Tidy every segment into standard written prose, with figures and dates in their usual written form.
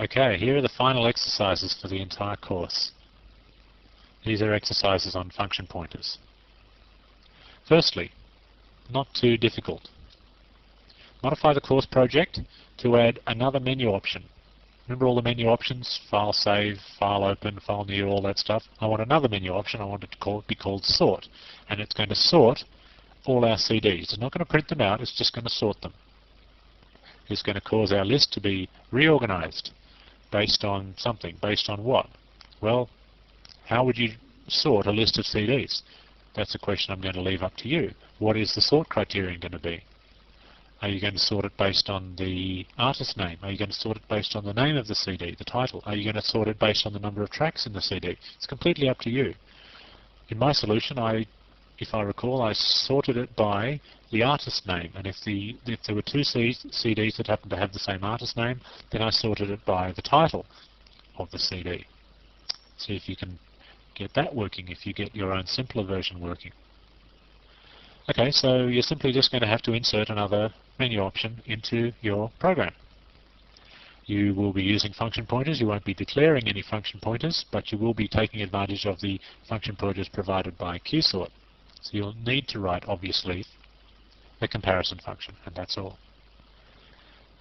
Okay, here are the final exercises for the entire course. These are exercises on function pointers. Firstly, not too difficult. Modify the course project to add another menu option. Remember all the menu options? File save, file open, file new, all that stuff. I want another menu option. I want it to be called sort. And it's going to sort all our CDs. It's not going to print them out, it's just going to sort them. It's going to cause our list to be reorganized based on something. Based on what? Well, how would you sort a list of CDs? That's a question I'm going to leave up to you. What is the sort criterion going to be? Are you going to sort it based on the artist name? Are you going to sort it based on the name of the CD, the title? Are you going to sort it based on the number of tracks in the CD? It's completely up to you. In my solution, if I recall, I sorted it by the artist name, and if there were two CDs that happened to have the same artist name, then I sorted it by the title of the CD. See if you can get that working, if you get your own simpler version working. Okay, so you're simply just going to have to insert another menu option into your program. You will be using function pointers. You won't be declaring any function pointers, but you will be taking advantage of the function pointers provided by QSort. So you'll need to write, obviously, a comparison function, and that's all.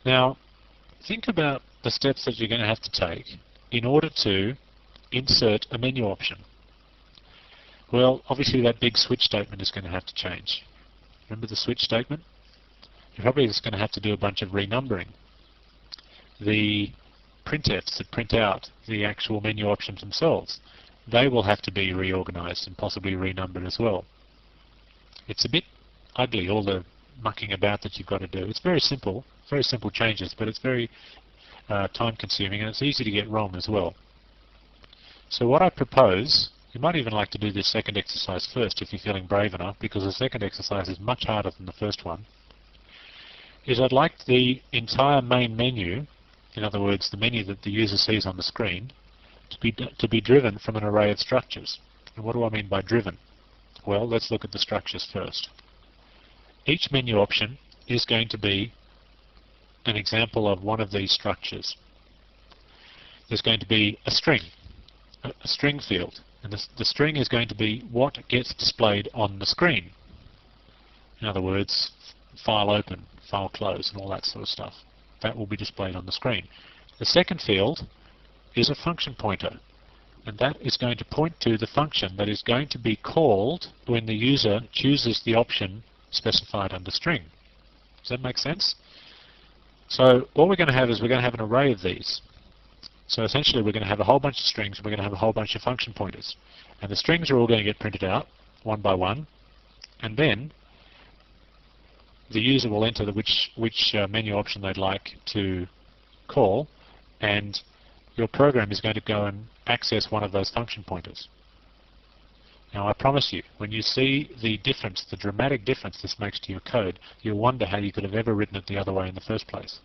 Now, think about the steps that you're going to have to take in order to insert a menu option. Well, obviously that big switch statement is going to have to change. Remember the switch statement? You're probably just going to have to do a bunch of renumbering. The printfs that print out the actual menu options themselves, they will have to be reorganized and possibly renumbered as well. It's a bit ugly, all the mucking about that you've got to do. It's very simple changes, but it's very time-consuming, and it's easy to get wrong as well. So what I propose, you might even like to do this second exercise first if you're feeling brave enough, because the second exercise is much harder than the first one, is I'd like the entire main menu, in other words the menu that the user sees on the screen, to be driven from an array of structures. And what do I mean by driven? Well, let's look at the structures first. Each menu option is going to be an example of one of these structures. There's going to be a string field, and the string is going to be what gets displayed on the screen. In other words, file open, file close, and all that sort of stuff. That will be displayed on the screen. The second field is a function pointer, and that is going to point to the function that is going to be called when the user chooses the option specified under string. Does that make sense? So what we're going to have is we're going to have an array of these. So essentially we're going to have a whole bunch of strings, and we're going to have a whole bunch of function pointers. And the strings are all going to get printed out one by one, and then the user will enter which menu option they'd like to call, and your program is going to go and access one of those function pointers. Now I promise you, when you see the difference, the dramatic difference this makes to your code, you'll wonder how you could have ever written it the other way in the first place.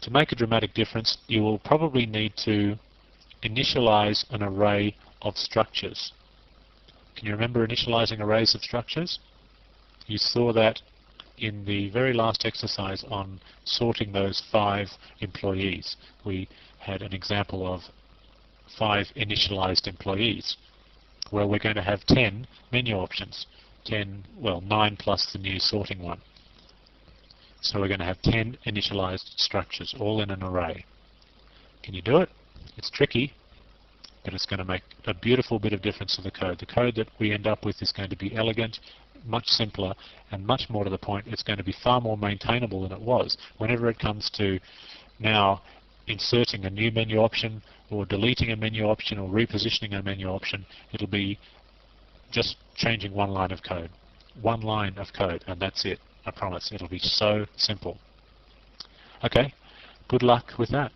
To make a dramatic difference, you will probably need to initialize an array of structures. Can you remember initializing arrays of structures? You saw that in the very last exercise on sorting those 5 employees. We had an example of 5 initialized employees. Well, we're going to have 10 menu options. 9 plus the new sorting one. So we're going to have 10 initialized structures, all in an array. Can you do it? It's tricky, but it's going to make a beautiful bit of difference to the code. The code that we end up with is going to be elegant, much simpler, and much more to the point. It's going to be far more maintainable than it was. Whenever it comes to now inserting a new menu option, or deleting a menu option, or repositioning a menu option, it'll be just changing one line of code. One line of code, and that's it. I promise. It'll be so simple. Okay, good luck with that.